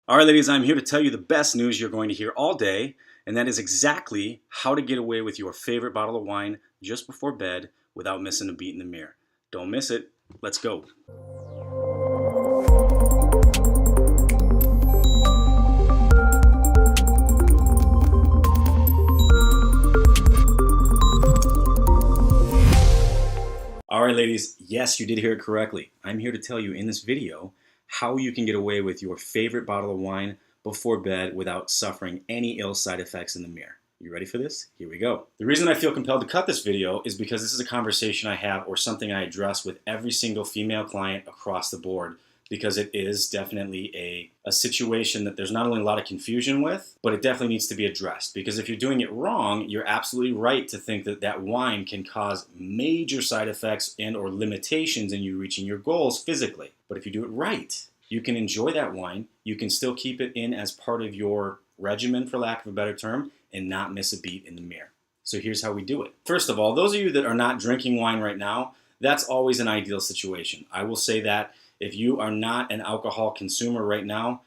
All right, ladies, I'm here to tell you the best news you're going to hear all day, and that is exactly how to get away with your favorite bottle of wine just before bed without missing a beat in the mirror. Don't miss it. Let's go. All right, ladies, yes, you did hear it correctly. I'm here to tell you in this video how you can get away with your favorite bottle of wine before bed without suffering any ill side effects in the mirror. You ready for this? Here we go. The reason I feel compelled to cut this video is because this is a conversation I have or something I address with every single female client across the board, because it is definitely a situation that there's not only a lot of confusion with, but it definitely needs to be addressed. Because if you're doing it wrong, you're absolutely right to think that that wine can cause major side effects and or limitations in you reaching your goals physically. But if you do it right, you can enjoy that wine, you can still keep it in as part of your regimen, for lack of a better term, and not miss a beat in the mirror. So here's how we do it. First of all, those of you that are not drinking wine right now, that's always an ideal situation. I will say that if you are not an alcohol consumer right now,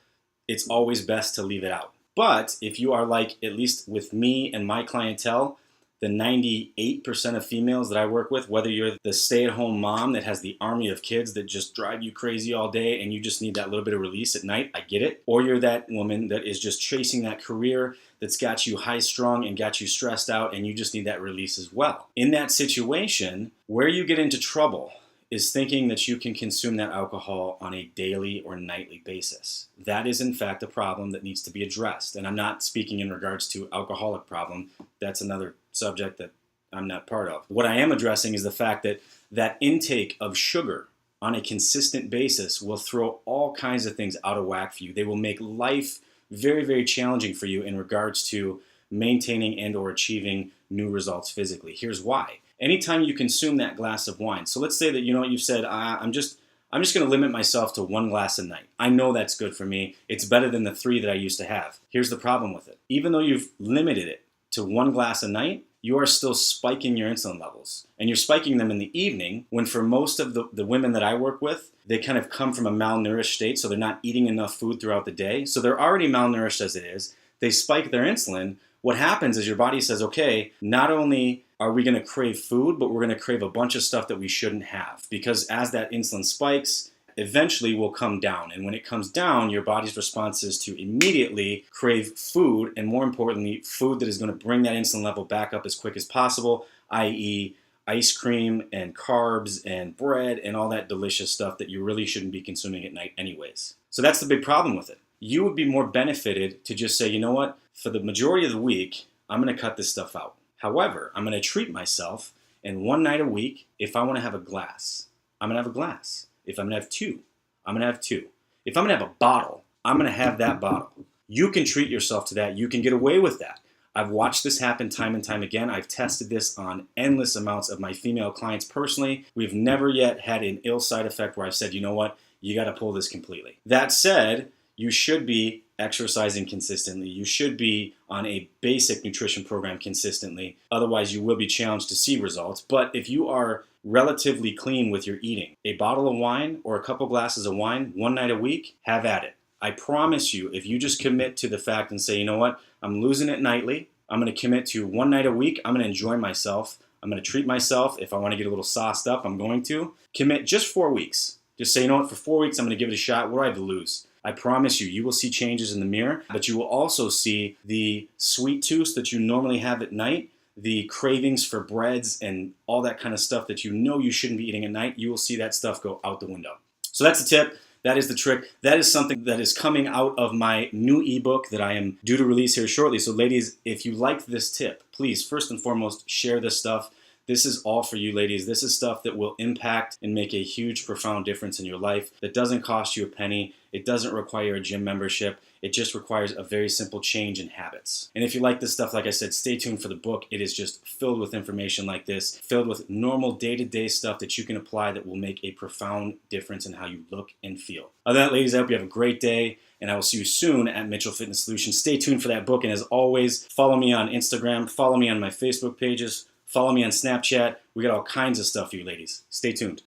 it's always best to leave it out. But if you are like, at least with me and my clientele, the 98% of females that I work with, whether you're the stay-at-home mom that has the army of kids that just drive you crazy all day and you just need that little bit of release at night, I get it. Or you're that woman that is just chasing that career that's got you high-strung and got you stressed out and you just need that release as well. In that situation, where you get into trouble is thinking that you can consume that alcohol on a daily or nightly basis. That is in fact a problem that needs to be addressed. And I'm not speaking in regards to alcoholic problem. That's another subject that I'm not part of. What I am addressing is the fact that that intake of sugar on a consistent basis will throw all kinds of things out of whack for you. They will make life very, very challenging for you in regards to maintaining and or achieving new results physically. Here's why. Anytime you consume that glass of wine, so let's say that you've said, I'm just going to limit myself to one glass a night. I know that's good for me. It's better than the 3 that I used to have. Here's the problem with it. Even though you've limited it to 1 glass a night, you are still spiking your insulin levels. And you're spiking them in the evening when for most of the women that I work with, they kind of come from a malnourished state, so they're not eating enough food throughout the day. So they're already malnourished as it is. They spike their insulin. What happens is your body says, okay, not only are we going to crave food, but we're going to crave a bunch of stuff that we shouldn't have. Because as that insulin spikes, eventually will come down. And when it comes down, your body's response is to immediately crave food, and more importantly, food that is going to bring that insulin level back up as quick as possible, i.e. ice cream and carbs and bread and all that delicious stuff that you really shouldn't be consuming at night anyways. So that's the big problem with it. You would be more benefited to just say, you know what, for the majority of the week, I'm going to cut this stuff out. However, I'm going to treat myself, and one night a week, if I want to have a glass, I'm going to have a glass. If I'm going to have 2, I'm going to have 2. If I'm going to have a bottle, I'm going to have that bottle. You can treat yourself to that. You can get away with that. I've watched this happen time and time again. I've tested this on endless amounts of my female clients personally. We've never yet had an ill side effect where I've said, you know what, you got to pull this completely. That said, you should be exercising consistently. You should be on a basic nutrition program consistently. Otherwise, you will be challenged to see results. But if you are relatively clean with your eating, a bottle of wine or a couple glasses of wine one night a week, have at it. I promise you, if you just commit to the fact and say, you know what, I'm losing it nightly. I'm going to commit to one night a week. I'm going to enjoy myself. I'm going to treat myself. If I want to get a little sauced up, I'm going to. Commit just 4 weeks. Just say, you know what, for 4 weeks, I'm going to give it a shot. What do I have to lose? I promise you, you will see changes in the mirror, but you will also see the sweet tooth that you normally have at night, the cravings for breads and all that kind of stuff that you know you shouldn't be eating at night. You will see that stuff go out the window. So that's the tip. That is the trick. That is something that is coming out of my new ebook that I am due to release here shortly. So ladies, if you liked this tip, please, first and foremost, share this stuff. This is all for you, ladies. This is stuff that will impact and make a huge, profound difference in your life. That doesn't cost you a penny. It doesn't require a gym membership. It just requires a very simple change in habits. And if you like this stuff, like I said, stay tuned for the book. It is just filled with information like this, filled with normal day-to-day stuff that you can apply that will make a profound difference in how you look and feel. Other than that, ladies, I hope you have a great day, and I will see you soon at Mitchell Fitness Solutions. Stay tuned for that book, and as always, follow me on Instagram, follow me on my Facebook pages, follow me on Snapchat. We got all kinds of stuff for you, ladies. Stay tuned.